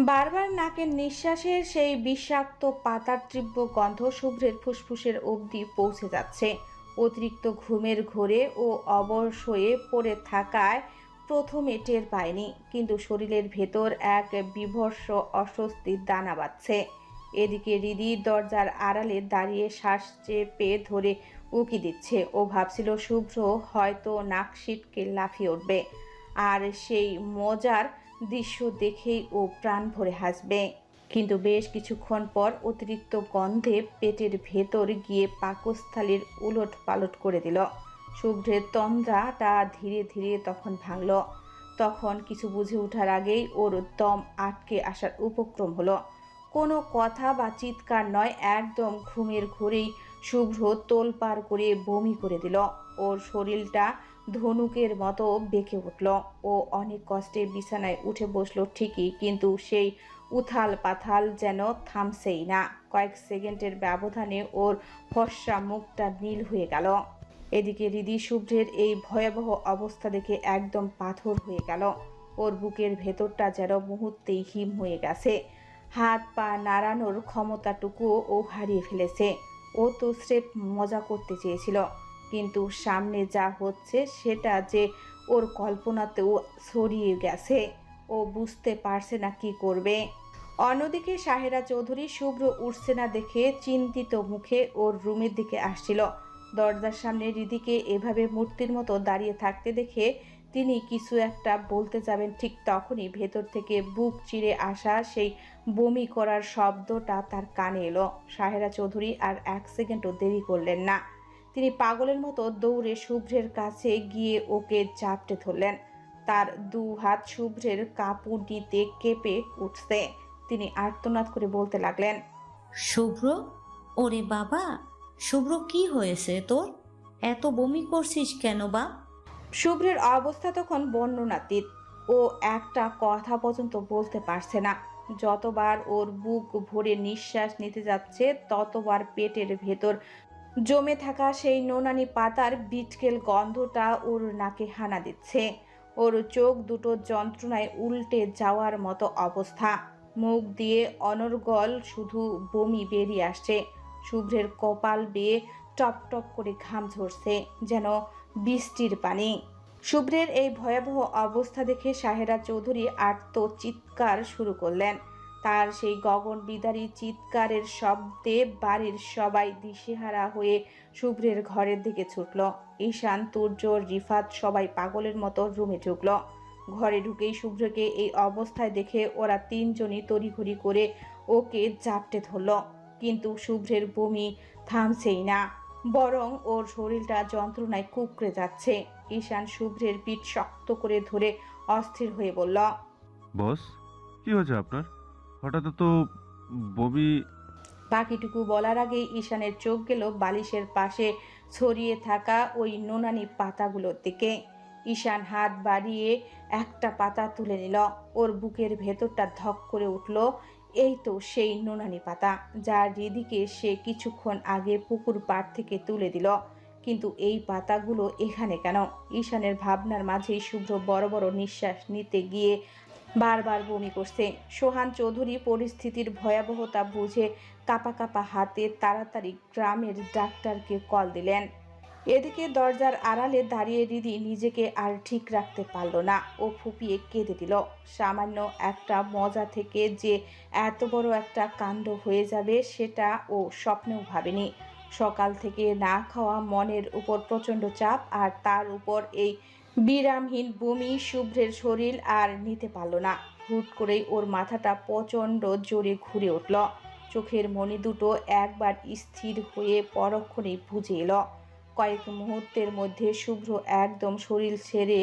বারবার নাকের নিঃশ্বাসের সেই বিষাক্ত পাতার তীব্র গন্ধ শুভ্রের ফুসফুসের অবধি পৌঁছে যাচ্ছে। অতিরিক্ত ঘুমের ঘোরে ও অবশ হয়ে পড়ে থাকায় প্রথমে টের পায়নি, কিন্তু শরীরের ভেতর এক বীভৎস অস্বস্তির দানা বাঁধছে। এদিকে হৃদি দরজার আড়ালে দাঁড়িয়ে শ্বাস চেপে ধরে উকি দিচ্ছে। ও ভাবছিল শুভ্র হয়তো নাক সিটকে লাফিয়ে উঠবে, আর সেই মজার দৃশ্য দেখেই ও প্রাণ ভরে হাসবে। কিন্তু বেশ কিছুক্ষণ পর অতিরিক্ত গন্ধে পেটের ভেতর গিয়ে পাকস্থলীর উলট পালট করে দিল। শুভ্রের তন্দ্রাটা ধীরে ধীরে তখন ভাঙল। তখন কিছু বুঝে ওঠার আগেই ওর দম আটকে আসার উপক্রম হলো। কোনো কথা বা চিৎকার নয়, একদম ঘুমের ঘোরেই শুভ্র তোলপাড় করে বমি করে দিল। ওর শরীরটা ধনুকের মতো বেঁকে উঠল। ও অনেক কষ্টে বিছানায় উঠে বসলো ঠিকই, কিন্তু সেই উথাল পাথাল যেন থামছেই না। কয়েক সেকেন্ডের ব্যবধানে ওর ফর্সা মুখটা নীল হয়ে গেল। এদিকে হৃদি শুভ্রের এই ভয়াবহ অবস্থা দেখে একদম পাথর হয়ে গেল। ওর বুকের ভেতরটা যেন মুহূর্তেই হিম হয়ে গেছে। হাত পা নাড়ানোর ক্ষমতাটুকু ও হারিয়ে ফেলেছে। ও তো স্রেফ মজা করতে চেয়েছিল, কিন্তু সামনে যা হচ্ছে সেটা যে ওর কল্পনাতেও ছড়িয়ে গেছে। ও বুঝতে পারছে না কি করবে। অন্যদিকে সাহেরা চৌধুরী শুভ্র উঠছে না দেখে চিন্তিত মুখে ওর রুমের দিকে আসছিল। দরজার সামনে হৃদিকে এভাবে মূর্তির মতো দাঁড়িয়ে থাকতে দেখে তিনি কিছু একটা বলতে যাবেন, ঠিক তখনই ভেতর থেকে বুক চিরে আসা সেই বমি করার শব্দটা তার কানে এলো। সাহেরা চৌধুরী আর এক সেকেন্ডও দেরি করলেন না। তিনি পাগলের মতো দৌড়ে শুভ্রের কাছে গিয়ে ওকে চাপটে ধরলেন। তার দু হাত শুভ্রের কাঁপুনিতে কেঁপে উঠছে। তিনি আর্তনাদ করে বলতে লাগলেন, শুভ্র, ওরে বাবা, শুভ্র কি হয়েছে তোর? এত বমি করছিস কেন বা? শুভ্রের অবস্থা তখন বর্ণনাতীত। ও একটা কথা পর্যন্ত বলতে পারছে না। যতবার ওর বুক ভরে নিঃশ্বাস নিতে যাচ্ছে, ততবার পেটের ভেতর জমে থাকা সেই নোনানি পাতার বিটকেল গন্ধটা ওর নাকে হানা দিচ্ছে। ওর চোখ দুটো যন্ত্রণায় উল্টে যাওয়ার মতো অবস্থা। মুখ দিয়ে অনর্গল শুধু বমি বেরিয়ে আসছে। শুভ্রের কপাল বেয়ে টপ টপ করে ঘাম ঝরছে, যেন বৃষ্টির পানি। শুভ্রের এই ভয়াবহ অবস্থা দেখে সাহেরা চৌধুরী আর্তচিৎকার শুরু করলেন। তার সেই গগন বিদারী চিৎকারের শব্দে বাড়ির সবাই দিশেহারা হয়ে শুভ্রের ঘরের দিকে ছুটল। ঈশান, তুর্য, রিফাত সবাই পাগলের মতো রুমে ঢুকল। ঘরে ঢুকেই শুভ্রকে এই অবস্থায় দেখে ওরা তিনজনই তড়িঘড়ি করে ওকে জাপটে ধরল। কিন্তু শুভ্রের বমি থামছেই না, বরং ওর শরীরটা যন্ত্রণায় কুঁকড়ে যাচ্ছে। ঈশান শুভ্রের পিঠ শক্ত করে ধরে অস্থির হয়ে বলল, বস, কি হয়েছে আপনার? হঠাৎ তো বমি। বাকিটুকু বলার আগেই ঈশানের চোখ গেল বালিশের পাশে ছড়িয়ে থাকা ওই নোনানি পাতাগুলোর দিকে। ঈশান হাত বাড়িয়ে একটা পাতা তুলে নিল। ওর বুকের ভেতরটা ধক করে উঠল। এই তো সেই নোনানি পাতা, যার হৃদিকে সে কিছুক্ষণ আগে পুকুর পাড় থেকে তুলে দিল। কিন্তু এই পাতাগুলো এখানে কেন? ঈশানের ভাবনার মাঝেই শুভ্র বড় বড় নিঃশ্বাস নিতে গিয়ে বারবার বমি করছে। সোহান চৌধুরী পরিস্থিতির ভয়াবহতা বুঝে কাঁপা কাঁপা হাতে তাড়াতাড়ি গ্রামের ডাক্তারকে কল দিলেন। এদিকে দরজার আড়ালে দাঁড়িয়ে হৃদি নিজেকে আর ঠিক রাখতে পারল না। ও ফুপিয়ে কেঁদে দিল। সামান্য একটা মজা থেকে যে এত বড় একটা কাণ্ড হয়ে যাবে সেটা ও স্বপ্নেও ভাবেনি। সকাল থেকে না খাওয়া, মনের উপর প্রচণ্ড চাপ, আর তার উপর এই বিরামহীন বমি। শুভ্রের শরীর আর নিতে পারল না। হুট করেই ওর মাথাটা প্রচণ্ড জোরে ঘুরে উঠল। চোখের মণি দুটো একবার স্থির হয়ে পরক্ষণেই বুঝে এলো। কয়েক মুহূর্তের মধ্যে শুভ্র একদম শরীর ছেড়ে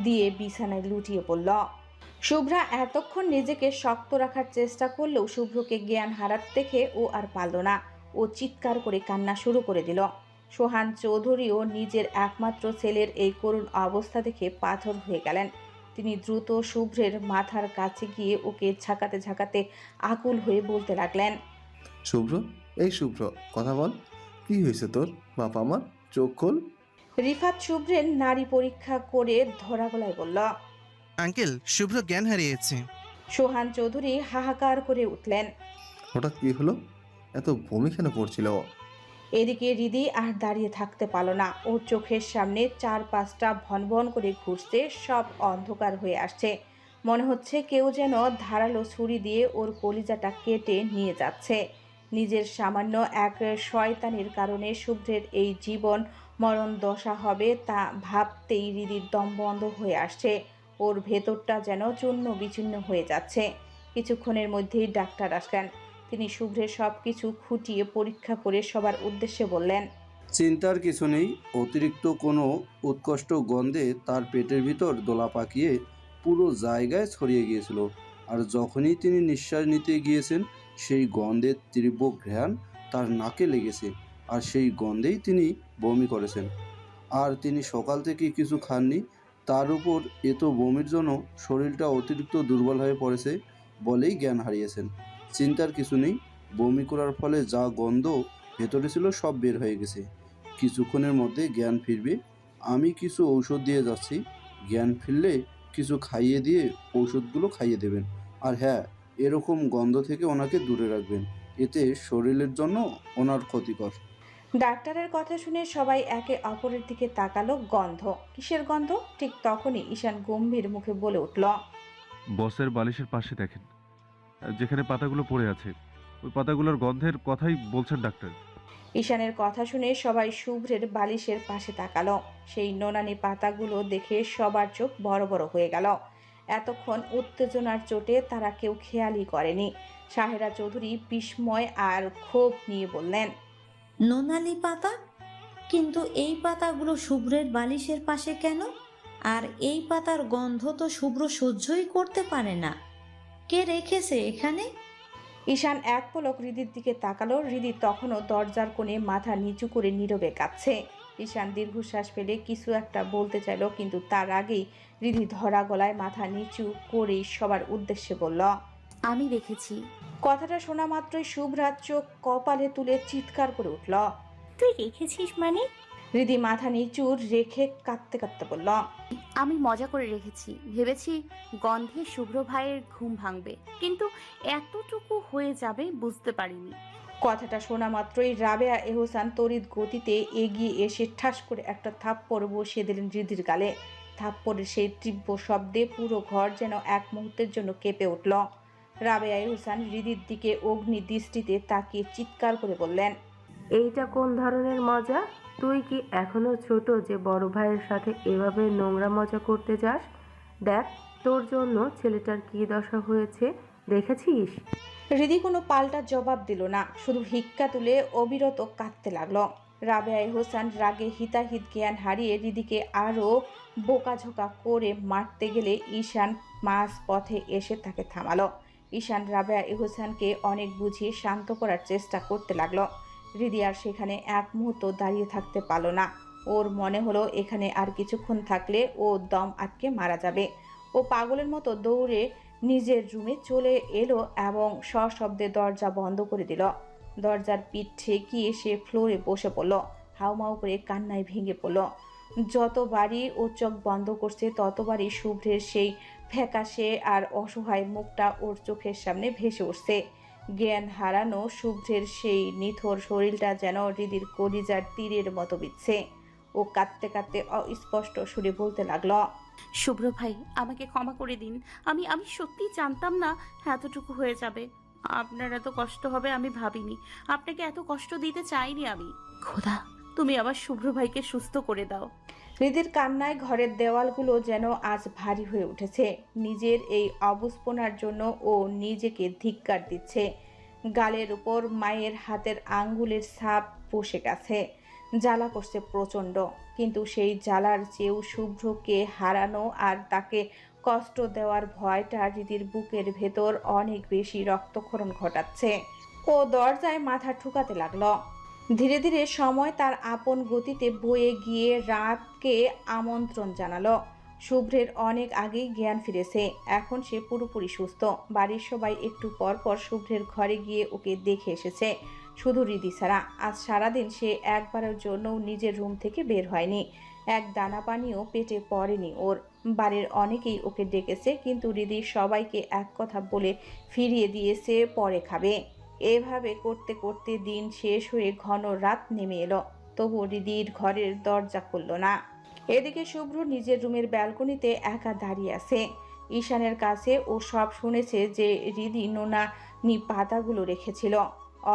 দিয়ে বিছানায় লুটিয়ে পড়ল। শুভ্রা এতক্ষণ নিজেকে শক্ত রাখার চেষ্টা করলেও শুভ্রকে জ্ঞান হারাতে দেখে ও আর পারল না। ও চিৎকার করে কান্না শুরু করে দিল। সোহান চৌধুরীও নিজের একমাত্র ছেলের এই করুণ অবস্থা দেখে পাথর হয়ে গেলেন। তিনি দ্রুত শুভ্রের মাথার কাছে গিয়ে ওকে ঝাঁকাতে ঝাঁকাতে আকুল হয়ে বলতে লাগলেন, শুভ্র, এই শুভ্র, কথা বল। কি হয়েছে তোর? বাপ আমার, চোখ খোল। রিফাত শুভ্রের নাড়ি পরীক্ষা করে ধরা গলায় বলল, আঙ্কেল, শুভ্র জ্ঞান হারিয়েছে। সোহান চৌধুরী হাহাকার করে উঠলেন। হঠাৎ কি হলো? এত বমি কেন পড়ছিল ও? এদিকে হৃদি আর দাঁড়িয়ে থাকতে পারল না। ওর চোখের সামনে 4-5টা ভনভন করে ঘুরছে, সব অন্ধকার হয়ে আসছে। মনে হচ্ছে কেউ যেন ধারালো ছুরি দিয়ে ওর কলিজাটা কেটে নিয়ে যাচ্ছে। নিজের সামান্য এক শয়তানির কারণে শুভ্রের এই জীবন মরণ দশা হবে তা ভাবতেই হৃদির দম বন্ধ হয়ে আসছে। ওর ভেতরটা যেন চূর্ণ বিচূর্ণ হয়ে যাচ্ছে। কিছুক্ষণের মধ্যেই ডাক্তার আসলেন। তিনি শুভ্রের সব কিছু খুঁটিয়ে পরীক্ষা করে সবার উদ্দেশ্যে বললেন, চিন্তার কিছু নেই। অতিরিক্ত কোনো উৎকষ্ট গন্ধে তার পেটের ভিতর দোলা পাকিয়ে পুরো জায়গায় ছড়িয়ে গিয়েছিল। আর যখনই তিনি নিঃশ্বাস নিতে গিয়েছেন, সেই গন্ধের তীব্র ঘ্রাণ তার নাকে লেগেছে, আর সেই গন্ধেই তিনি বমি করেছেন। আর তিনি সকাল থেকে কিছু খাননি, তার উপর এত বমির জন্য শরীরটা অতিরিক্ত দুর্বল হয়ে পড়েছে বলেই জ্ঞান হারিয়েছেন। চিন্তার কিছু নেই, বমি করার ফলে যা গন্ধ ভেতরে ছিল সব বের হয়ে গেছে। কিছুক্ষণের মধ্যে জ্ঞান ফিরবে। আমি কিছু ঔষধ দিয়ে যাচ্ছি, জ্ঞান ফিরলে কিছু খাইয়ে দিয়ে ঔষধগুলো খাইয়ে দেবেন। আর হ্যাঁ, এরকম গন্ধ থেকে ওনাকে দূরে রাখবেন, এতে শরীরের জন্য ওনার ক্ষতিকর। ডাক্তারের কথা শুনে সবাই একে অপরের দিকে তাকালো। গন্ধ? কিসের গন্ধ? ঠিক তখনই ঈশান গম্ভীর মুখে বলে উঠল, বসের বালিশের পাশে দেখেন, যেখানে পাতাগুলো পড়ে আছে, ওই পাতাগুলোর গন্ধের কথাই বলছেন ডাক্তার। ঈশানের কথা শুনে সবাই শুভ্রের বালিশের পাশে তাকালো। সেই নোনানি পাতাগুলো দেখে সবার চোখ বড় বড় হয়ে গেল। এতক্ষণ উত্তেজনার চোটে তারা কেউ খেয়ালই করেনি। সাহেরা চৌধুরী বিস্ময় আর ক্ষোভ নিয়ে বললেন, নোনালি পাতা? কিন্তু এই পাতাগুলো শুভ্রের বালিশের পাশে কেন? আর এই পাতার গন্ধ তো শুভ্র সহ্যই করতে পারে না। কে রেখেছে এখানে? ঈশান এক পলক হৃদির দিকে তাকালো। হৃদি তখনও দরজার কোণে মাথা নিচু করে নীরবে কাঁদছে। ঈশান দীর্ঘশ্বাস ফেলে কিছু একটা বলতে চাইল, কিন্তু তার আগেই হৃদি ধরা গলায় মাথা নিচু করেই সবার উদ্দেশ্যে বলল, আমি রেখেছি। কথাটা শোনা মাত্রই শুভ্রার চোখ কপালে তুলে চিৎকার করে উঠল। তুই রেখেছিস মানে? হৃদি মাথা নিচু রেখে কাঁদতে কাঁদতে বলল, আমি মজা করে রেখেছি, ভেবেছি গন্ধে শুভ্র ভাইয়ের ঘুম ভাঙবে, কিন্তু এতটুকু হয়ে যাবে বুঝতে পারিনি। কথাটা শোনা মাত্রই রাবেয়া এহসান তড়িৎ গতিতে এগিয়ে এসে ঠাস করে একটা থাপ্পড় বসিয়ে দিলেন হৃদির গালে। থাপ্পড়ের সেই তীব্র শব্দে পুরো ঘর যেন এক মুহূর্তের জন্য কেঁপে উঠল। রাবেয়া এহসান হৃদির দিকে অগ্নি দৃষ্টিতে তাকিয়ে চিৎকার করে বললেন, এইটা কোন ধরনের মজা? তুই কি এখনো ছোট যে বড় ভাইয়ের সাথে এভাবে নোংরা মজা করতে যাস? দেখ তোর জন্য ছেলেটার কি দশা হয়েছে, দেখেছিস? হৃদি কোনো পাল্টা জবাব দিল না, শুধু হিক্কা তুলে অবিরত কাঁদতে লাগলো। রাবেয়া এহসান রাগে হিতাহিত জ্ঞান হারিয়ে হৃদিকে আরও বোকাঝোকা করে মারতে গেলে ঈশান মাঝ পথে এসে তাকে থামালো। ঈশান রাবেয়া এহসানকে অনেক বুঝিয়ে শান্ত করার চেষ্টা করতে লাগলো। হৃদি আর সেখানে এক মুহূর্ত দাঁড়িয়ে থাকতে পারল না। ওর মনে হলো এখানে আর কিছুক্ষণ থাকলে ও দম আটকে মারা যাবে। ও পাগলের মতো দৌড়ে নিজের রুমে চলে এলো এবং সশব্দে দরজা বন্ধ করে দিল। দরজার পিঠ ঠেকিয়ে সে ফ্লোরে বসে পড়ল। হাউমাউ করে কান্নায় ভেঙে পড়ল। যতবারই ও চোখ বন্ধ করছে ততবারই শুভ্রের সেই ফ্যাকাশে আর অসহায় মুখটা ওর চোখের সামনে ভেসে উঠছে। জ্ঞান হারানো শুভ্রের সেই নিথর শরীরটা যেন হৃদির কলিজার তীরের মতো বিচ্ছে। ও কাঁদতে কাঁদতে অস্পষ্ট সুরে বলতে লাগলো, শুভ্র ভাই, আমাকে ক্ষমা করে দিন। আমি আমি সত্যি জানতাম না এতটুকু হয়ে যাবে। আপনার এত কষ্ট হবে আমি ভাবিনি। আপনাকে এত কষ্ট দিতে চাইনি আমি। খোদা, তুমি আবার শুভ্র ভাইকে সুস্থ করে দাও। হৃদির কান্নায় ঘরের দেওয়ালগুলো যেন আজ ভারী হয়ে উঠেছে। নিজের এই অবস্পনার জন্য ও নিজেকে ধিক্কার দিচ্ছে। গালের উপর মায়ের হাতের আঙ্গুলের ছাপ বসে গেছে। জ্বালা করছে প্রচণ্ড, কিন্তু সেই জ্বালার চেয়েও শুভ্রকে হারানো আর তাকে কষ্ট দেওয়ার ভয়টা হৃদির বুকের ভেতর অনেক বেশি রক্তক্ষরণ ঘটাচ্ছে। ও দরজায় মাথা ঠুকাতে লাগলো। ধীরে ধীরে সময় তার আপন গতিতে বয়ে গিয়ে রাতকে আমন্ত্রণ জানালো। শুভ্রের অনেক আগেই জ্ঞান ফিরেছে। এখন সে পুরোপুরি সুস্থ। বাড়ির সবাই একটু পর পর শুভ্রের ঘরে গিয়ে ওকে দেখে এসেছে, শুধু হৃদি ছাড়া। আজ সারাদিন সে একবারের জন্যও নিজের রুম থেকে বের হয়নি। এক দানা পানিও পেটে পড়েনি ওর। বাড়ির অনেকেই ওকে ডেকেছে, কিন্তু হৃদি সবাইকে এক কথা বলে ফিরিয়ে দিয়েছে পরে খাবে। এভাবে করতে করতে দিন শেষ হয়ে ঘন রাত নেমে এলো, তবু হৃদির ঘরের দরজা খুলল না। এদিকে শুভ্র নিজের রুমের ব্যালকনিতে একা দাঁড়িয়ে আছে। ঈশানের কাছে ও সব শুনেছে যে হৃদি নোনানি পাতাগুলো রেখেছিল।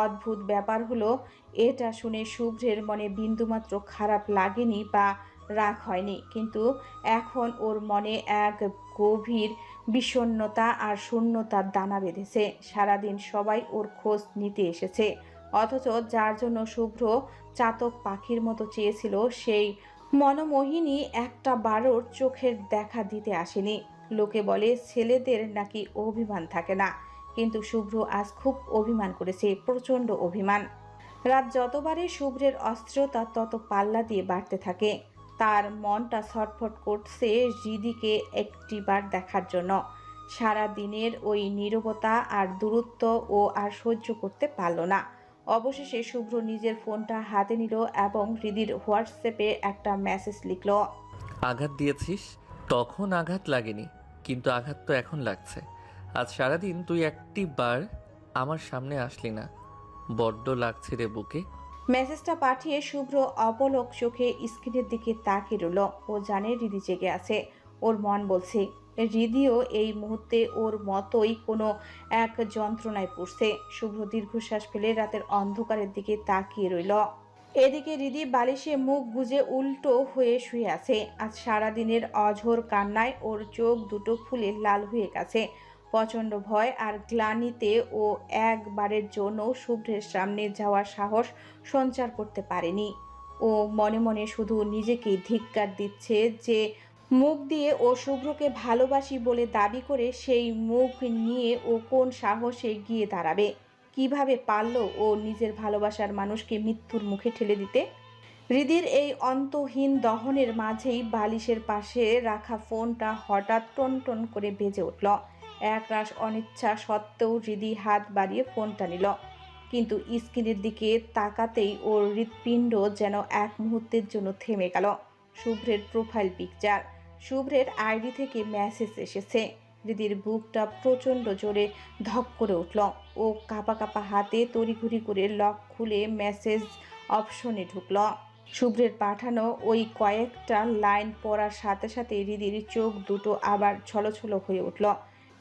অদ্ভুত ব্যাপার হলো, এটা শুনে শুভ্রের মনে বিন্দুমাত্র খারাপ লাগেনি বা রাগ হয়নি, কিন্তু এখন ওর মনে এক গভীর বিষণ্ণতা আর শূন্যতার দানা বেঁধেছে। সারাদিন সবাই ওর খোঁজ নিতে এসেছে, অথচ যার জন্য শুভ্র চাতক পাখির মতো চেয়েছিল, সেই মনোমোহিনী একটা বারোর চোখের দেখা দিতে আসেনি। লোকে বলে ছেলেদের নাকি অভিমান থাকে না, কিন্তু শুভ্র আজ খুব অভিমান করেছে, প্রচণ্ড অভিমান। রাত যতবারে শুভ্রের অস্থিরতা তত পাল্লা দিয়ে বাড়তে থাকে। তার মনটা ছটফট করছে হৃদিকে একটিবার দেখার জন্য। সারা দিনের ওই নীরবতা আর দূরত্ব ও আর সহ্য করতে পারল না। অবশেষে শুভ্র নিজের ফোনটা হাতে নিল এবং হৃদির হোয়াটসঅ্যাপে একটা মেসেজ লিখল। আঘাত দিয়েছিস? তখন আঘাত লাগেনি, কিন্তু আঘাত তো এখন লাগছে। আজ সারাদিন তুই একটিবার আমার সামনে আসলি না, বড্ড লাগছে রে বুকে। মেসেজটা পাঠিয়ে শুভ্র অপলক চোখে স্ক্রিনের দিকে তাকিয়ে রইল। ও জানে হৃদি জেগে আছে, ওর মন বলছে হৃদিও এই মুহূর্তে ওর মতোই কোনো এক যন্ত্রণায় পড়ছে। শুভ্র দীর্ঘশ্বাস ফেলে রাতের অন্ধকারের দিকে তাকিয়ে রইল। এদিকে হৃদি বালিশে মুখ গুজে উল্টো হয়ে শুয়ে আছে। আজ সারাদিনের অঝোর কান্নায় ওর চোখ দুটো ফুলে লাল হয়ে গেছে। প্রচণ্ড ভয় আর গ্লানিতে ও একবারের জন্য শুভ্রের সামনে যাওয়ার সাহস সঞ্চার করতে পারেনি। ও মনে মনে শুধু নিজেকেই ধিক্কার দিচ্ছে যে মুখ দিয়ে ও শুভ্রকে ভালোবাসি বলে দাবি করে সেই মুখ নিয়ে ও কোন সাহসে গিয়ে দাঁড়াবে। কিভাবে পারল ও নিজের ভালোবাসার মানুষকে মৃত্যুর মুখে ঠেলে দিতে? হৃদির এই অন্তহীন দহনের মাঝেই বালিশের পাশে রাখা ফোনটা হঠাৎ টনটন করে বেজে উঠল। একরাশ অনিচ্ছা সত্ত্বেও হৃদি হাত বাড়িয়ে ফোনটা নিল, কিন্তু স্ক্রিনের দিকে তাকাতেই ওর হৃৎপিণ্ড যেন এক মুহূর্তের জন্য থেমে গেল। শুভ্রের প্রোফাইল পিকচার, শুভ্রের আইডি থেকে মেসেজ এসেছে। হৃদির বুকটা প্রচণ্ড জোরে ধক করে উঠল। ও কাঁপা কাঁপা হাতে তড়িঘড়ি করে লক খুলে মেসেজ অপশনে ঢুকল। শুভ্রের পাঠানো ওই কয়েকটা লাইন পড়ার সাথে সাথে হৃদির চোখ দুটো আবার ছলছল হয়ে উঠল।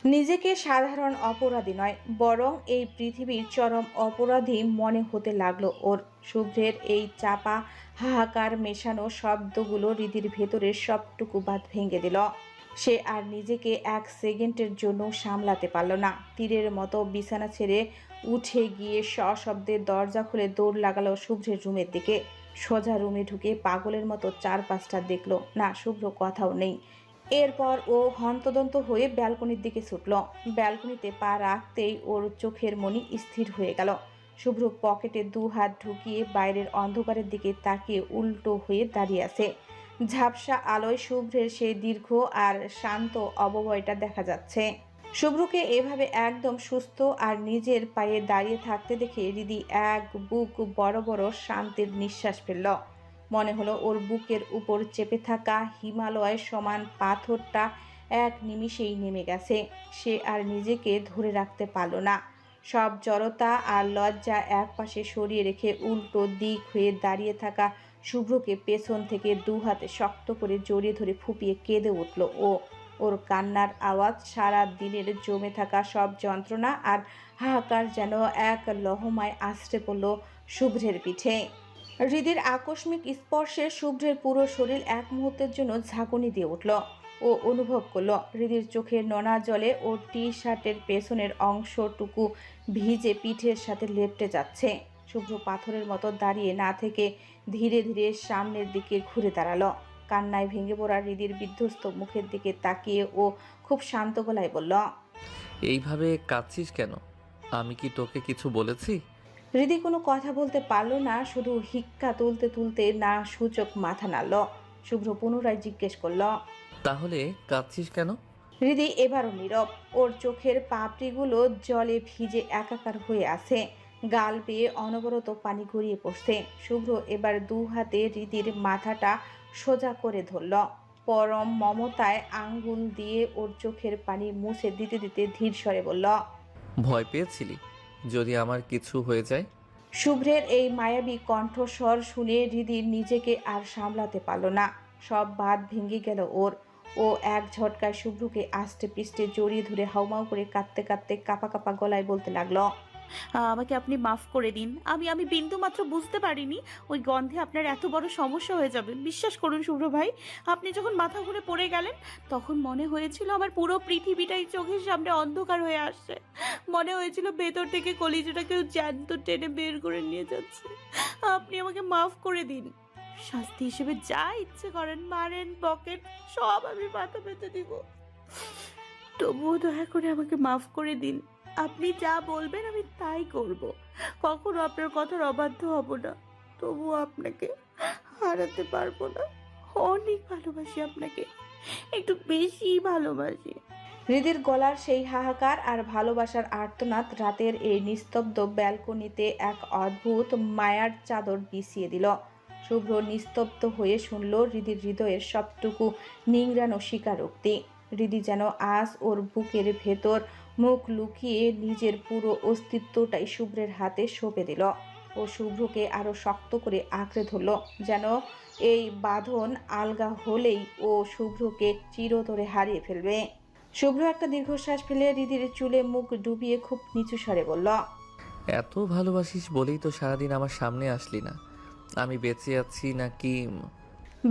নিজেকে সাধারণ অপরাধী নয়, বরং এই পৃথিবীর চরম অপরাধী মনে হতে লাগলো ওর। শুভ্রের এই চাপা হাহাকার মেশানো শব্দগুলো হৃদির ভেতরের সবটুকু বাঁধ ভেঙে দিল। সে আর নিজেকে এক সেকেন্ডের জন্য সামলাতে পারল না। তীরের মতো বিছানা ছেড়ে উঠে গিয়ে সশব্দে দরজা খুলে দৌড় লাগালো শুভ্রের রুমের দিকে। সোজা রুমে ঢুকে পাগলের মতো চারপাশটা দেখলো, না শুভ্র কোথাও নেই। এরপর ও হন্তদন্ত হয়ে ব্যালকনির দিকে ছুটল। ব্যালকনিতে পা রাখতেই ওর চোখের মনি স্থির হয়ে গেল। শুভ্র পকেটে দু হাত ঢুকিয়ে বাইরের অন্ধকারের দিকে তাকিয়ে উল্টো হয়ে দাঁড়িয়ে আছে। ঝাপসা আলোয় শুভ্রের সেই দীর্ঘ আর শান্ত অবয়বটা দেখা যাচ্ছে। শুভ্রকে এভাবে একদম সুস্থ আর নিজের পায়ে দাঁড়িয়ে থাকতে দেখে হৃদি এক বুক বড় বড় শান্তির নিঃশ্বাস ফেলল। মনে হলো ওর বুকের উপর চেপে থাকা হিমালয় সমান পাথরটা এক নিমিষেই নেমে গেছে। সে আর নিজেকে ধরে রাখতে পারল না। সব জড়তা আর লজ্জা একপাশে সরিয়ে রেখে উল্টো দিক হয়ে দাঁড়িয়ে থাকা শুভ্রকে পেছন থেকে দু হাতে শক্ত করে জড়িয়ে ধরে ফুপিয়ে কেঁদে উঠল ও। ওর কান্নার আওয়াজ সারা দিনের জমে থাকা সব যন্ত্রণা আর হাহাকার যেন এক লহমায় আছড়ে পড়ল শুভ্রের পিঠে। হৃদির আকস্মিক স্পর্শে শুভ্রের পুরো শরীর এক মুহূর্তের জন্য ঝাঁকুনি দিয়ে উঠল। ও অনুভব করল হৃদির চোখের নোনা জলে ওর টি শার্টের পেছনের অংশটুকু ভিজে পিঠের সাথে লেপ্টে যাচ্ছে। শুভ্র পাথরের মতো দাঁড়িয়ে না থেকে ধীরে ধীরে সামনের দিকে ঘুরে দাঁড়ালো। কান্নায় ভেঙে পড়া হৃদির বিধ্বস্ত মুখের দিকে তাকিয়ে ও খুব শান্ত গলায় বলল, এইভাবে কাঁদছিস কেন? আমি কি তোকে কিছু বলেছি? হৃদি কোনো কথা বলতে পারল না, শুধু হিক্কা তুলতে তুলতে না সূচক মাথা নাড়ল। শুভ্র পুনরায় জিজ্ঞেস করল, তাহলে কাঁদছিস কেন? হৃদি এবারও নীরব। ওর চোখের পাপড়িগুলো জলে ভিজে একাকার হয়ে আছে, গাল বেয়ে অনবরত পানি গড়িয়ে পড়ছে। শুভ্র এবার দু হাতে হৃদির মাথাটা সোজা করে ধরল। পরম মমতায় আঙ্গুল দিয়ে ওর চোখের পানি মুছে দিতে দিতে ধীর স্বরে বলল, ভয় পেয়েছিলি যদি আমার কিছু হয়ে যায়? শুভ্রের এই মায়াবী কণ্ঠস্বর শুনে হৃদির নিজেকে আর সামলাতে পারল না। সব বাঁধ ভেঙে গেল ওর। ও এক ঝটকায় শুভ্রকে আষ্টে পৃষ্ঠে জড়িয়ে ধরে হাউমাউ করে কাঁদতে কাঁদতে কাঁপা কাঁপা গলায় বলতে লাগলো, আমাকে আপনি মাফ করে দিন। আমি বিন্দু মাত্র বুঝতে পারিনি ওই গন্ধে আপনার এত বড় সমস্যা হয়ে যাবে। বিশ্বাস করুন শুভ্র ভাই, আপনি যখন মাথা ঘুরে পড়ে গেলেন তখন মনে হয়েছিল আমার পুরো পৃথিবীটাই চোখের সামনে অন্ধকার হয়ে আসছে। মনে হয়েছিল ভেতর থেকে কলিজাটা কেউ জ্যান্ত টেনে বের করে নিয়ে যাচ্ছে। আপনি আমাকে মাফ করে দিন। শাস্তি হিসেবে যা ইচ্ছে করেন, মারেন, বকেন, সব আমি মাথা পেতে দিব। তবুও দয়া করে আমাকে মাফ করে দিন। আপনি যা বলবেন আমি তাই করব। কখনো আপনার কথার অবাধ্য হব না। তবুও আপনাকে হারাতে পারবো না। অনেক ভালোবাসি আপনাকে, একটু বেশি ভালোবাসি। হৃদির গলার সেই হাহাকার আর ভালোবাসার আর্তনাদ রাতের এই নিস্তব্ধ ব্যালকনিতে এক অদ্ভুত মায়ার চাদর বিছিয়ে দিল। শুভ্র নিস্তব্ধ হয়ে শুনল হৃদির হৃদয়ের সবটুকু নিংড়ানো স্বীকারোক্তি। হৃদি যেন আজ ওর বুকের ভেতর মুখ লুকিয়ে নিজের পুরো অস্তিত্বটাই শুভ্রের হাতে সঁপে দিল। ও শুভ্রকে আরো শক্ত করে আঁকড়ে ধরল, যেন এই বাঁধন আলগা হলেই ও শুভ্রকে চিরতরে হারিয়ে ফেলবে। শুভ্র একটা দীর্ঘশ্বাস ফেলে হৃদির চুলে মুখ ডুবিয়ে খুব নিচু স্বরে বলল, এত ভালোবাসিস বলেই তো সারাদিন আমার সামনে আসলি না। আমি বেঁচে আছি নাকি?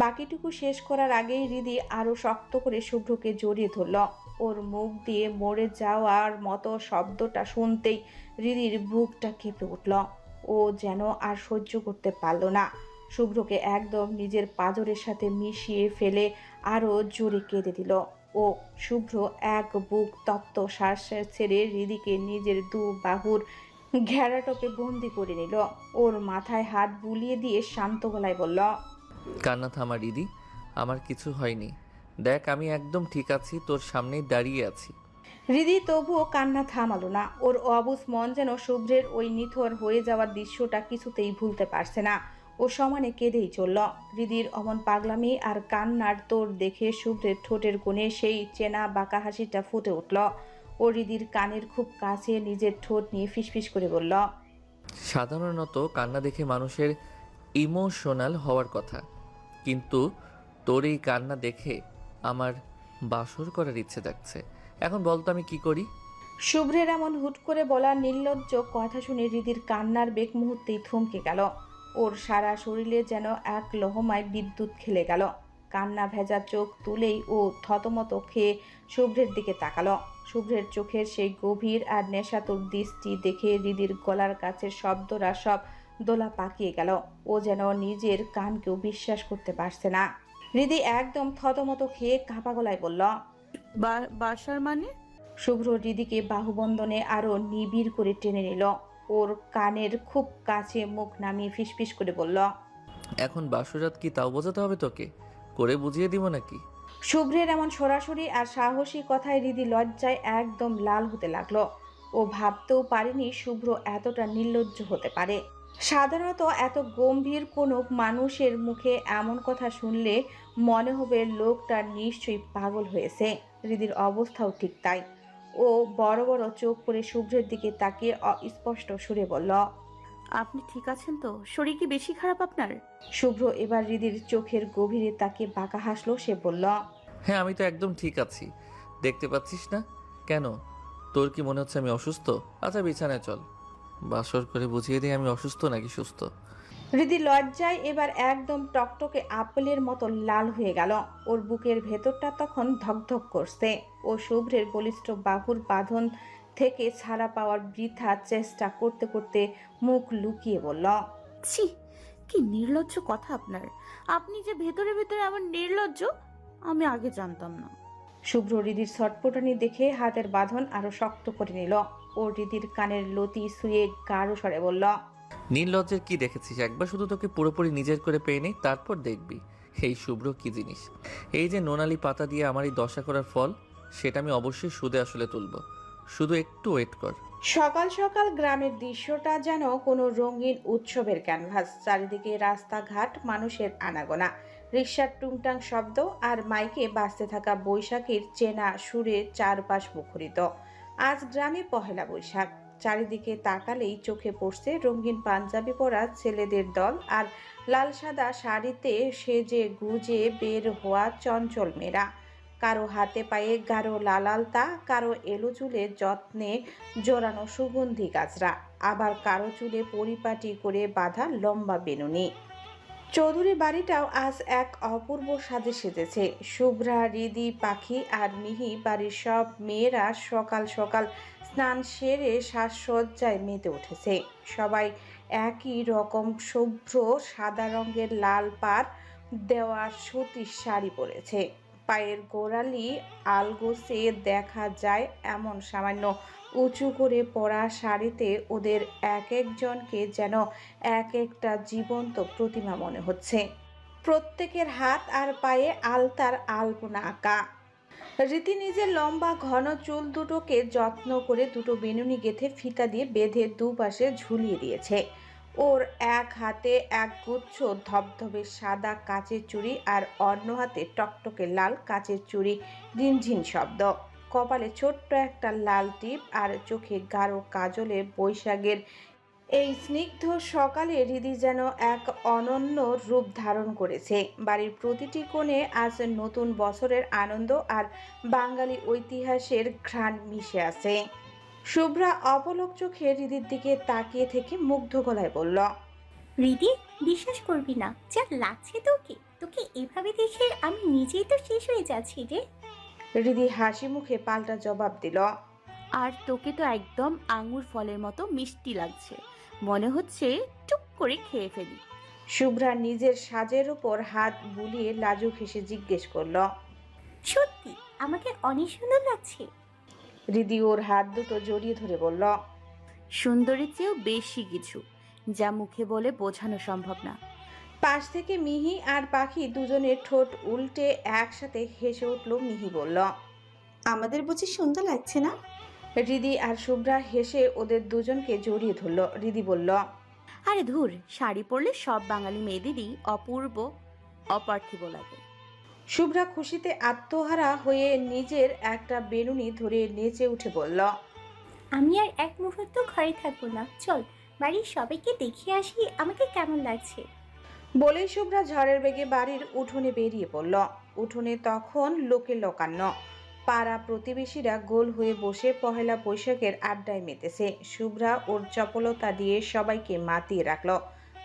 বাকিটুকু শেষ করার আগেই হৃদি আরো শক্ত করে শুভ্রকে জড়িয়ে ধরল। ওর মুখ দিয়ে মরে যাওয়ার মতো শব্দটা শুনতেই হৃদির বুকটা কেঁপে উঠল। ও যেন আর সহ্য করতে পারল না। শুভ্রকে একদম নিজের পাঁজরের সাথে মিশিয়ে ফেলে আরো জোরে কেঁদে দিল। ও শুভ্র এক বুক তপ্ত শ্বাস ছেড়ে হৃদিকে নিজের দু বাহুর ঘেরাটোপে বন্দি করে নিল। ওর মাথায় হাত বুলিয়ে দিয়ে শান্ত গলায় বলল, কান্না থামা দিদি, আমার কিছু হয়নি। দেখ আমি একদম ঠিক আছি, তোর সামনেই দাঁড়িয়ে আছি। হৃদি তবুও কান্না থামালো না। ওর অবুঝ মন যেন শুভ্রের ওই নিথর হয়ে যাওয়ার দৃশ্যটা কিছুতেই ভুলতে পারছে না। ও সমানে কেঁদেই চলল। হৃদির অমন পাগলামি আর কান্নার তোর দেখে শুভ্রের ঠোঁটের কোণে সেই চেনা বাঁকা হাসিটা ফুটে উঠল। ও হৃদির কানের খুব কাছে নিজের ঠোঁট নিয়ে ফিসফিস করে বলল, সাধারণত কান্না দেখে মানুষের ইমোশনাল হওয়ার কথা, কিন্তু তোর এই কান্না দেখে আমার বাসর করার ইচ্ছে থাকছে। এখন বলতো আমি কি করি? শুভ্রের এমন হুট করে বলা নির্লজ্জ কথা শুনে হৃদির কান্নার বেগ মুহূর্তেই থমকে গেল। ওর সারা শরীরে যেন এক লহমায় বিদ্যুৎ খেলে গেল। কান্না ভেজা চোখ তুলেই ও থতমত খেয়ে শুভ্রের দিকে তাকালো। শুভ্রের চোখের সেই গভীর আর নেশাতুর দৃষ্টি দেখে হৃদির গলার কাছে শব্দরা সব দোলা পাকিয়ে গেল। ও যেন নিজের কানকেও বিশ্বাস করতে পারছে না। হৃদি একদম থতমত খেয়ে কাঁপা গলায় বলল, বাসার মানে? শুভ্র হৃদিকে বাহুবন্ধনে আরো নিবিড় করে টেনে নিল। ওর কানের খুব কাছে মুখ নামিয়ে ফিসফিস করে বলল, এখন বাসরাত কি তাও বোঝাতে হবে তোকে? করে বুঝিয়ে দিব নাকি? শুভ্রের এমন সরাসরি আর সাহসী কথায় হৃদি লজ্জায় একদম লাল হতে লাগলো। ও ভাবতেও পারেনি শুভ্র এতটা নির্লজ্জ হতে পারে। সাধারণত এত গম্ভীর কোনো মানুষের মুখে এমন কথা শুনলে মনে হবে লোকটা নিশ্চয়ই পাগল হয়েছে। হৃদির অবস্থাও ঠিক তাই। ও বড় বড় চোখ করে শুভ্রের দিকে তাকিয়ে অস্পষ্ট সুরে বলল, আপনি ঠিক আছেন তো? শরীর কি বেশি খারাপ আপনার? শুভ্র এবার হৃদির চোখের গভীরে তাকিয়ে বাঁকা হাসলো। সে বলল, হ্যাঁ আমি তো একদম ঠিক আছি, দেখতে পাচ্ছিস না? কেন, তোর কি মনে হচ্ছে আমি অসুস্থ? আচ্ছা বিছানায় চল, বাসর করে বুঝিয়ে দিই আমি অসুস্থ নাকি সুস্থ। হৃদি লজ্জায় এবার একদম টকটকে আপেলের মতো লাল হয়ে গেল। ওর বুকের ভেতরটা তখন ধকধক করছে। ও শুভ্রের বলিষ্ঠ বাহুর বাঁধন থেকে ছাড়া পাওয়ার বৃথা চেষ্টা করতে করতে মুখ লুকিয়ে বলল, ছি, কি নির্লজ্জ কথা আপনার। আপনি যে ভেতরে ভেতরে আমার নির্লজ্জ আমি আগে জানতাম না। শুভ্র হৃদির ছটপটানি দেখে হাতের বাঁধন আরো শক্ত করে নিল। ও হৃদির কানের লতি শুয়ে গাঢ় স্বরে বলল, নির্লজ্জের কি দেখেছিস? একবার শুধু তোকে পুরোপুরি নিজের করে পেয়ে নেই, তারপর দেখবি এই শুভ্র কি জিনিস। এই যে নোনালি পাতা দিয়ে আমার এই দশা করার ফল, সেটা আমি অবশ্যই সুদে আসলে তুলব। শুধু একটু ওয়েট কর। সকাল সকাল গ্রামের দৃশ্যটা যেন কোনো রঙিন উৎসবের ক্যানভাস। চারিদিকে রাস্তাঘাট, মানুষের আনাগোনা। রিকশার টুংটাং শব্দ আর মাইকে বাজতে থাকা বৈশাখীর চেনা সুরে চারপাশ মুখরিত। আজ গ্রামে পহেলা বৈশাখ। চারিদিকে তাকালেই চোখে পড়ছে রঙিন পাঞ্জাবি পরা ছেলেদের দল আর লাল সাদা শাড়িতে সেজে গুজে বের হওয়া চঞ্চল মেয়েরা। কারো হাতে পায়ে গাঢ় লাল আলতা, কারো এলো চুলে যত্নে জোড়ানো সুগন্ধি গাছরা, আবার কারো চুলে পরিপাটি করে বাঁধা লম্বা বেনুনি। চৌধুরী বাড়িটাও আজ এক অপূর্ব সাজে সেজেছে। শুভ্রা, রিদি, পাখি আর মিহি বাড়ির সব মেয়েরা সকাল সকাল স্নান সেরে সাজসজ্জায় মেতে উঠেছে। সবাই একই রকম শুভ্র সাদা রঙের লাল পাড় দেওয়া সুতির শাড়ি পরেছে। পায়ের গোড়ালি আলগোছে দেখা যায় এমন সামান্য উঁচু করে পরা শাড়িতে ওদের এক একজনকে যেন এক একটা জীবন্ত প্রতিমা মনে হচ্ছে। প্রত্যেকের হাত আর পায়ে আলতার আলপনা আঁকা। রীতি নিজের লম্বা ঘন চুল দুটোকে যত্ন করে দুটো বেনুনি গেঁথে ফিতা দিয়ে বেঁধে দুপাশে ঝুলিয়ে দিয়েছে। ওর এক হাতে এক গুচ্ছ ধবধবে সাদা কাচের চুড়ি আর অন্য হাতে টকটকে লাল কাচের চুড়ি রিনঝিন শব্দ। কপালে ছোট্ট একটা লাল টিপ আর চোখে গাঢ় কাজলে বৈশাখের এই স্নিগ্ধ সকালে হৃদি যেন এক অনন্য রূপ ধারণ করেছে। বাড়ির প্রতিটি কোণে আজ নতুন বছরের আনন্দ আর বাঙালি ঐতিহাসের ঘ্রাণ মিশে আছে। শুভ্রা অপলক চোখে হৃদির দিকে তাকিয়ে থেকে মুগ্ধ গলায় বলল, রিদি, বিশ্বাস করবি না, যা লাগছে তোকে তোকে এভাবে দেখে আমি নিজেই তো শেষ হয়ে যাচ্ছি রে। হৃদি হাসি মুখে পাল্টা জবাব দিল, আর তোকে তো একদম আঙুর ফলের মতো মিষ্টি লাগছে, মনে হচ্ছে টুক করে খেয়ে ফেলি। শুভ্রা নিজের সাজের উপর হাত বুলিয়ে লাজুক হেসে জিজ্ঞেস করল, সত্যি আমাকে অনেক সুন্দর লাগছে। হৃদি ওর হাত দুটো জড়িয়ে ধরে বলল, সুন্দরীর চেয়েও বেশি কিছু, যা মুখে বলে বোঝানো সম্ভব না। পাশ থেকে মিহি আর পাখি দুজনের ঠোঁট উল্টে একসাথে হেসে উঠল। মিহি বলল, আমাদের বুঝি সুন্দর লাগছে না? হৃদি আর শুভ্রা হেসে ওদের দুজনকে জড়িয়ে ধরল। হৃদি বলল, আরে ধুর, শাড়ি পরলে সব বাঙালি মেয়েদেরই অপূর্ব অপার্থিব লাগে। শুভ্রা খুশিতে আত্মহারা হয়ে নিজের একটা বেনুনি ধরে নেচে উঠে বলল, আমি আর এক মুহূর্ত ঘরে থাকবো না, চল বাড়ির সবাইকে দেখিয়ে আসি আমাকে কেমন লাগছে। বলেই শুভ্রা ঝড়ের বেগে বাড়ির উঠোনে বেরিয়ে পড়ল। উঠোনে তখন লোকে লোকান্ন। পাড়া প্রতিবেশীরা গোল হয়ে বসে পহেলা বৈশাখের আড্ডায় মেতেছে। শুভ্রা ওর চপলতা দিয়ে সবাইকে মাতিয়ে রাখল।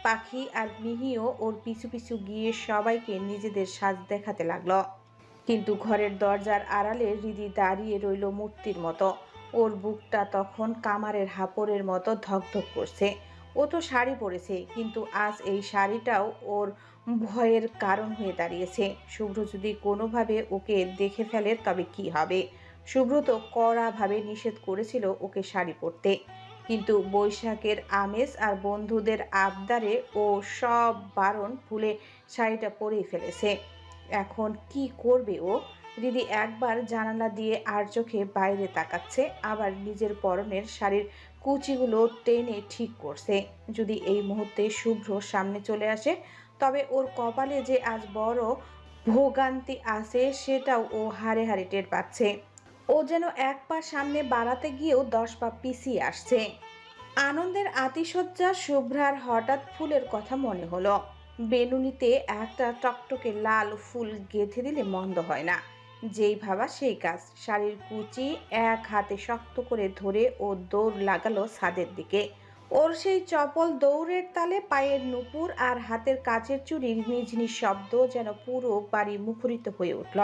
পাখি আর মিহিও ওর পিছু পিছু গিয়ে সবাইকে নিজেদের সাজ দেখাতে লাগলো। কিন্তু ঘরের দরজার আড়ালে হৃদি দাঁড়িয়ে রইল মূর্তির মতো। ওর বুকটা তখন কামারের হাপড়ের মতো ধকধক করছে। ও তো শাড়ি পরেছে, কিন্তু আজ এই শাড়িটাও ওর ভয়ের কারণ হয়ে দাঁড়িয়েছে। শুভ্র যদি কোনোভাবে ওকে দেখে ফেলে তবে কি হবে? শুভ্র তো কড়াভাবে নিষেধ করেছিল ওকে শাড়ি পরতে, কিন্তু বৈশাখের আমেজ আর বন্ধুদের আবদারে ও সব বারণ ভুলে শাড়িটা পরেই ফেলেছে। এখন কি করবে ও? দিদি একবার জানালা দিয়ে আর চোখে বাইরে তাকাচ্ছে, আবার নিজের পরনের শাড়ির কুচিগুলো টেনে ঠিক করছে। যদি এই মুহূর্তে শুভ্র সামনে চলে আসে তবে ওর কপালে যে আজ বড় ভোগান্তি আছে সেটাও ও হাড়ে হাড়ে টের পাচ্ছে। ও যেন এক পা সামনে বাড়াতে গিয়েও 10 পা পিছিয়ে আসছে। আনন্দের আতিশয্যা শুভ্রার হঠাৎ ফুলের কথা মনে হলো। বেনুনিতে একটা টকটকে লাল ফুল গেঁথে দিলে মন্দ হয় না। যেই ভাবা সেই কাজ। শাড়ির কুচি এক হাতে শক্ত করে ধরে ও দৌড় লাগালো ছাদের দিকে। ওর সেই চপল দৌড়ের তালে পায়ের নুপুর আর হাতের কাচের চুড়ির নিঝনি শব্দ যেন পুরো বাড়ি মুখরিত হয়ে উঠল।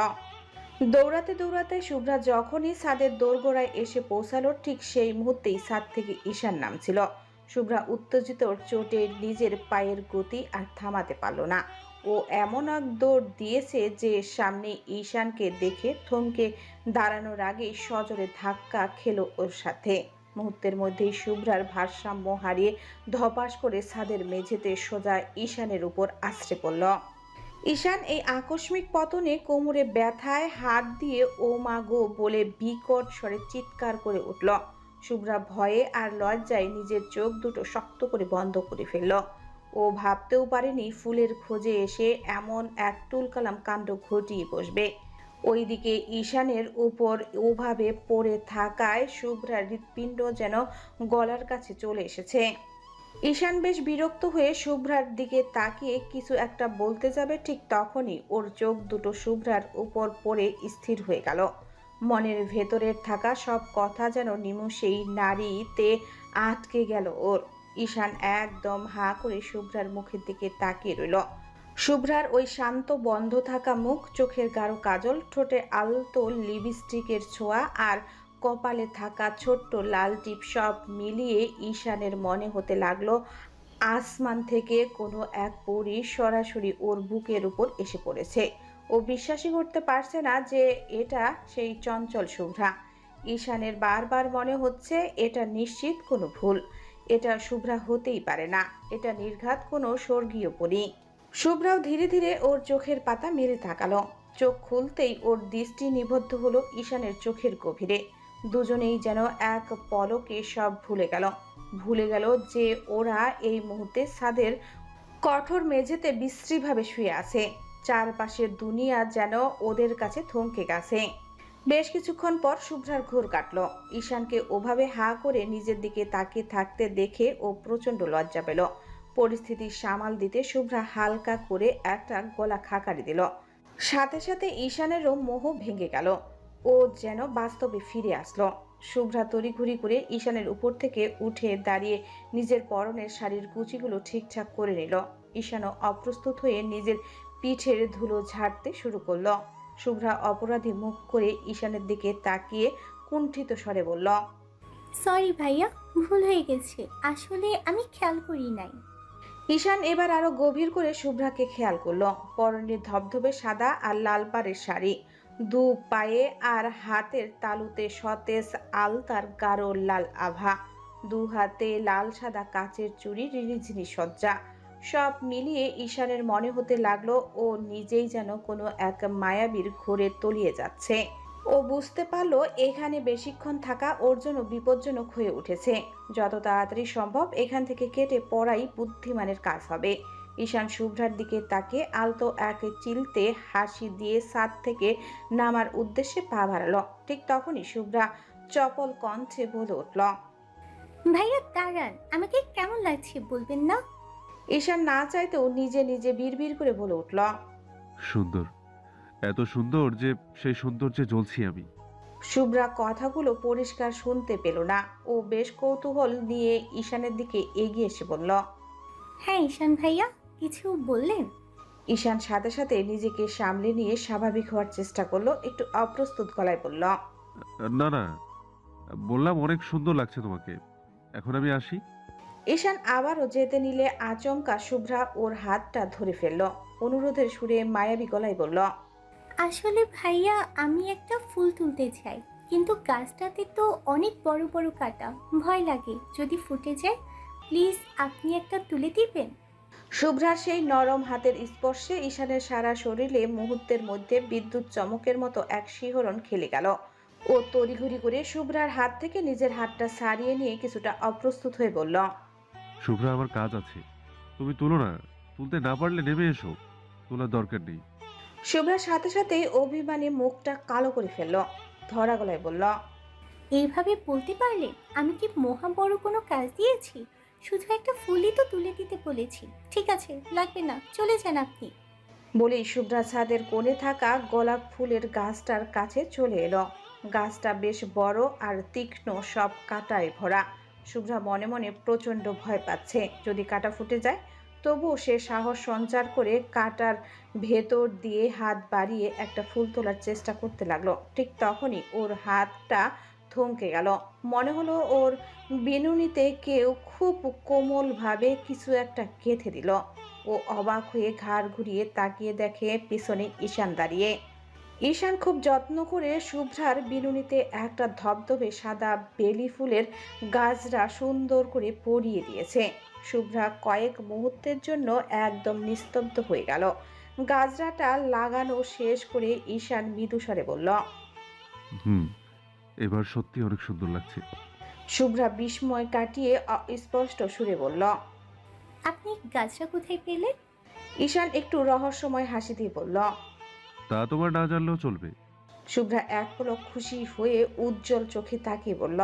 দৌড়াতে দৌড়াতে শুভ্রা যখনই ছাদের দোরগোড়ায় এসে পৌঁছালো, ঠিক সেই মুহূর্তেই ছাদ থেকে ঈশান নামছিল। শুভ্রা উত্তেজিত চোটে নিজের পায়ের গতি আর থামাতে পারল না। ও এমন এক দৌড় দিয়েছে যে সামনে ঈশানকে দেখে থমকে দাঁড়ানোর আগে সজোরে ধাক্কা খেলো ওর সাথে। মুহূর্তের মধ্যেই শুভ্রার ভারসাম্য হারিয়ে ধপাস করে ছাদের মেঝেতে সোজা ঈশানের উপর আছড়ে পড়ল। ঈশান এই আকস্মিক পতনে কোমরে ব্যথায় হাত দিয়ে ও মা গো বলে বিকট স্বরে চিৎকার করে উঠল। শুভ্রা ভয়ে আর লজ্জায় নিজের চোখ দুটো শক্ত করে বন্ধ করে ফেলল। ও ভাবতেও পারেনি ফুলের খোঁজে এসে এমন এক টুলকালাম কাণ্ড ঘটিয়ে বসবে। ওইদিকে ঈশানের উপর ওভাবে পড়ে থাকায় শুভ্রার হৃৎপিণ্ড যেন গলার কাছে চলে এসেছে। ঈশান বেশ বিরক্ত হয়ে শুভ্রার দিকে তাকিয়ে কিছু একটা বলতে যাবে, ঠিক তখনই ওর চোখ দুটো শুভ্রার উপর পড়ে স্থির হয়ে গেল। মনের ভেতরের থাকা সব কথা যেন নিমেষেই নাড়িতে আটকে গেল ওর। ঈশান একদম হাঁ করে শুভ্রার মুখের দিকে তাকিয়ে রইল। শুভ্রার ওই শান্ত বন্ধ থাকা মুখ, চোখের গাঢ় কাজল, ঠোঁটে আলতো লিপস্টিকের ছোঁয়া আর কপালে থাকা ছোট্ট লাল টিপ সব মিলিয়ে ঈশানের মনে হতে লাগলো আসমান থেকে কোনো এক পরী সরাসরি ওর বুকের উপর এসে পড়েছে। ও বিশ্বাসই করতে পারছে না যে এটা সেই চঞ্চল শুভ্রা। ঈশানের বারবার মনে হচ্ছে এটা নিশ্চিত কোনো ভুল, এটা শুভ্রা হতেই পারে না, এটা নির্ঘাত কোনো স্বর্গীয় পরী। শুভ্রাও ধীরে ধীরে ওর চোখের পাতা মেলে তাকালো। চোখ খুলতেই ওর দৃষ্টি নিবদ্ধ হলো ঈশানের চোখের গভীরে। দুজনেই যেন এক পলকে সব ভুলে গেল যে ওরা এই মুহূর্তে ছাদের কঠোর মেঝেতে বিশ্রীভাবে শুয়ে আছে। চারপাশের দুনিয়া যেন ওদের কাছে থমকে গেছে। বেশ কিছুক্ষণ পর শুভ্রার ঘোর কাটল। ঈশানকে ওভাবে হাঁ করে নিজের দিকে তাকিয়ে থাকতে দেখে ও প্রচণ্ড লজ্জা পেল। পরিস্থিতি সামাল দিতে শুভ্রা হালকা করে একটা গলা খাকারি দিল। সাথে সাথে ঈশানেরও মোহ ভেঙে গেল। ও যেন বাস্তবে ফিরে আসলো। শুভ্রা তড়িঘড়ি করে ঈশানের উপর থেকে উঠে দাঁড়িয়ে নিজের পরনের শাড়ির কুচিগুলো ঠিকঠাক করে নিল। ঈশানও অপ্রস্তুত হয়ে নিজের পিঠের ধুলো ঝাড়তে শুরু করলো। শুভ্রা অপরাধী মুখ করে ঈশানের দিকে তাকিয়ে কুণ্ঠিত স্বরে বলল, সরি ভাইয়া, ভুল হয়ে গেছে, আসলে আমি খেয়াল করি নাই। ঈশান এবার আরো গভীর করে শুভ্রাকে খেয়াল করলো। পরনের ধবধবে সাদা আর লাল পাড়ের শাড়ি, দু পায়ে আর হাতের তালুতে সতেজ আলতার গাঢ় লাল আভা, দু হাতে লাল সাদা কাচের চুড়ি, রিরিঝিনি সজ্জা, সব মিলিয়ে ঈশানের মনে হতে লাগলো ও নিজেই যেন কোনো এক মায়াবীর ঘোরে তলিয়ে যাচ্ছে। ও বুঝতে পারলো এখানে বেশিক্ষণ থাকা ওর জন্য বিপজ্জনক হয়ে উঠেছে। যত তাড়াতাড়ি সম্ভব এখান থেকে কেটে পড়াই বুদ্ধিমানের কাজ হবে। ঈশান শুভ্রার দিকে তাকে আলতো এক চিলতে হাসি দিয়ে ছাদ থেকে নামার উদ্দেশ্যে পা বাড়ালো। ঠিক তখনই শুভ্রা চপল কণ্ঠে বলে উঠল, ভাইয়া দাঁড়ান, আমাকে কেমন লাগছে বলবেন না? ঈশান না চাইতেও নিজে নিজে বিড়বিড় করে বলে উঠল, সুন্দর, এত সুন্দর যে সেই সৌন্দর্যে জ্বলছি আমি। শুভ্রা কথাগুলো পরিষ্কার শুনতে পেল না। ও বেশ কৌতূহল নিয়ে ঈশানের দিকে এগিয়ে এসে বলল, হ্যাঁ ঈশান ভাইয়া, কিছু বললেন? ঈশান সাথে সাথে নিজেকে সামলে নিয়ে স্বাভাবিক হওয়ার চেষ্টা করলো। একটু অপ্রস্তুত গলায় বলল, না না, বললাম অনেক সুন্দর লাগছে তোমাকে, এখন আমি আসি। ঈশান আবারও যেতে নিলে আচমকা শুভ্রা ওর হাতটা ধরে ফেলল। অনুরোধের সুরে মায়াবী গলায় বলল, আসলে ভাইয়া আমি একটা ফুল তুলতে চাই, কিন্তু গাছটাতে তো অনেক বড় বড় কাঁটা, ভয় লাগে যদি ফুটে যায়। প্লিজ আপনি একটা তুলে দিবেন? শুভ্রার সেই নরম হাতের স্পর্শে ঈশানের সারা শরীরে মুহূর্তের মধ্যে বিদ্যুৎ চমকের মতো এক শিহরণ খেলে গেল। ও তড়িঘড়ি করে শুভ্রার হাত থেকে নিজের হাতটা ছাড়িয়ে নিয়ে কিছুটা অপ্রস্তুত হয়ে বলল, শুভ্রা, আমার কাজ আছে, তুমি তুলো না, তুলতে না পারলে নেমে এসো, তোলার দরকার নেই। শুভ্রার সাথে সাথে অভিমানী মুখটা কালো করে ফেলল। ধরা গলায় বলল, এইভাবে বলতে পারলে আমি কি মহা বড় কোনো কাজ দিয়েছি? শুধু একটা ফুলই তো তুলে দিতে বলেছি। ঠিক আছে, লাগবে না, চলে যান আপনি। বলেই শুভ্রা ছাদের কোণে থাকা গোলাপ ফুলের গাছটার কাছে চলে এলো। গাছটা বেশ বড় আর তীক্ষ্ণ, সব কাঁটায় ভরা। শুভ্রা মনে মনে প্রচণ্ড ভয় পাচ্ছে যদি কাঁটা ফুটে যায়। তবুও সে সাহস সঞ্চার করে কাঁটার ভেতর দিয়ে হাত বাড়িয়ে একটা ফুল তোলার চেষ্টা করতে লাগলো। ঠিক তখনই ওর হাতটা থমকে গেল। মনে হলো ওর বিনুনিতে কেউ খুব কোমলভাবে কিছু একটা গেঁথে দিল। ও অবাক হয়ে ঘাড় ঘুরিয়ে তাকিয়ে দেখে পিছনে ঈশান দাঁড়িয়ে। ঈশান খুব যত্ন করে শুভ্রার বিনুনিতে একটা ধবধবে সাদা বেলি ফুলের গাজরা সুন্দর করে পরিয়ে দিয়েছে। শুভ্রা কয়েক মুহূর্তের জন্য একদম নিস্তব্ধ হয়ে গেল। গাজরাটা লাগানো শেষ করে ঈশান মৃদুস্বরে বলল, এবার সত্যি অনেক সুন্দর লাগছে। শুভ্রা বিস্ময় কাটিয়ে স্পষ্ট সুরে বলল, আপনি গাছটা কোথায় পেলেন? ঈশান একটু রহস্যময় হাসি দিয়ে বলল। তা তোমার না জানলেও চলবে। শুভ্রা এক পলক খুশি হয়ে উজ্জ্বল চোখে তাকিয়ে বলল।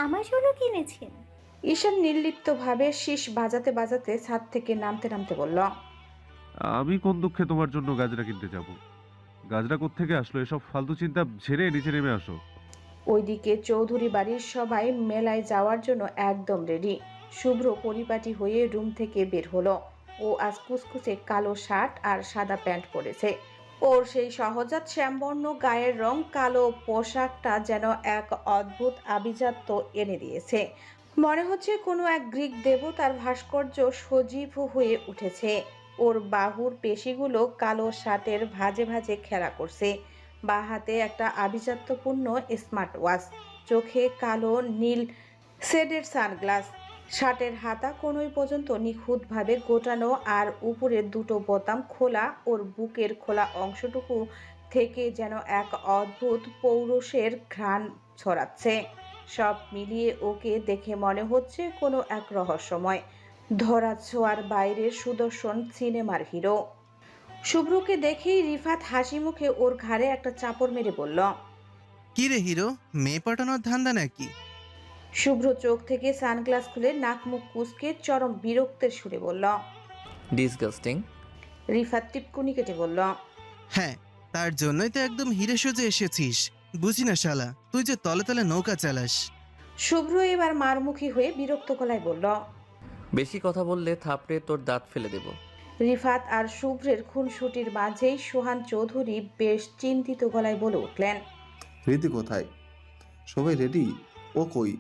আমার জন্য কিনেছেন? ঈশান নির্লিপ্তভাবে শীষ বাজাতে বাজাতে ছাদ থেকে নামতে নামতে বলল। আমি কোন দুঃখে তোমার জন্য গাজরা কিনতে যাব? গাজরা কোত্থেকে আসলো? এসব ফালতু চিন্তা ছেড়ে নিচে নেমে আসো। ওইদিকে চৌধুরী বাড়ির সবাই মেলায় যাওয়ার জন্য একদম রেডি। শুভ্র পরিপাটি হয়ে রুম থেকে বের হলো। ও আজ কুচকুচে কালো শার্ট আর সাদা প্যান্ট পরেছে। ওর সেই সহজাত শ্যামবর্ণ গায়ের রং কালো পোশাকটা যেন এক অদ্ভুত আভিজাত্য এনে দিয়েছে। মনে হচ্ছে কোনো এক গ্রিক দেবতার ভাস্কর্য সজীব হয়ে উঠেছে। ওর বাহুর পেশিগুলো কালো শার্টের ভাঁজে ভাঁজে খেলা করছে। বা হাতে একটা আভিজাত্যপূর্ণ স্মার্ট ওয়াচ, চোখে কালো নীল শেডের সানগ্লাস, শার্টের হাতা কোনোই পর্যন্ত নিখুঁতভাবে গোটানো, আর উপরের দুটো বোতাম খোলা। ওর বুকের খোলা অংশটুকু থেকে যেন এক অদ্ভুত পৌরুষের ঘ্রাণ ছড়াচ্ছে। সব মিলিয়ে ওকে দেখে মনে হচ্ছে কোনো এক রহস্যময় ধরা ছোঁয়ার বাইরের সুদর্শন সিনেমার হিরো। শুভ্রকে দেখেই রিফাত হাসি মুখে ওর ঘাড়ে একটা চাপড় মেরে বলল। কি রে হিরো, মেয়ে পটানোর ধান্দা নাকি? শুভ্র চোখ থেকে সানগ্লাস খুলে নাক মুখ কুঁচকে চরম বিরক্তের সুরে বলল। ডিসগাস্টিং। রিফাত টিপকুনি কেটে বলল। হ্যাঁ, তার জন্যই তো একদম হিরে সেজে এসেছিস। বুঝি না শালা, তুই যে তলে তলে নৌকা চালাস। শুভ্র এবার মারমুখী হয়ে বিরক্ত গলায় বলল। বেশি কথা বললে থাপড়ে তোর দাঁত ফেলে দেব। রিফাত আর শুভ্রের খুনসুটির মাঝেই সোহান চৌধুরী বেশ চিন্তিত গলায় বলে উঠলেন। রীতি কোথায়? সবাই রেডি? ও কই?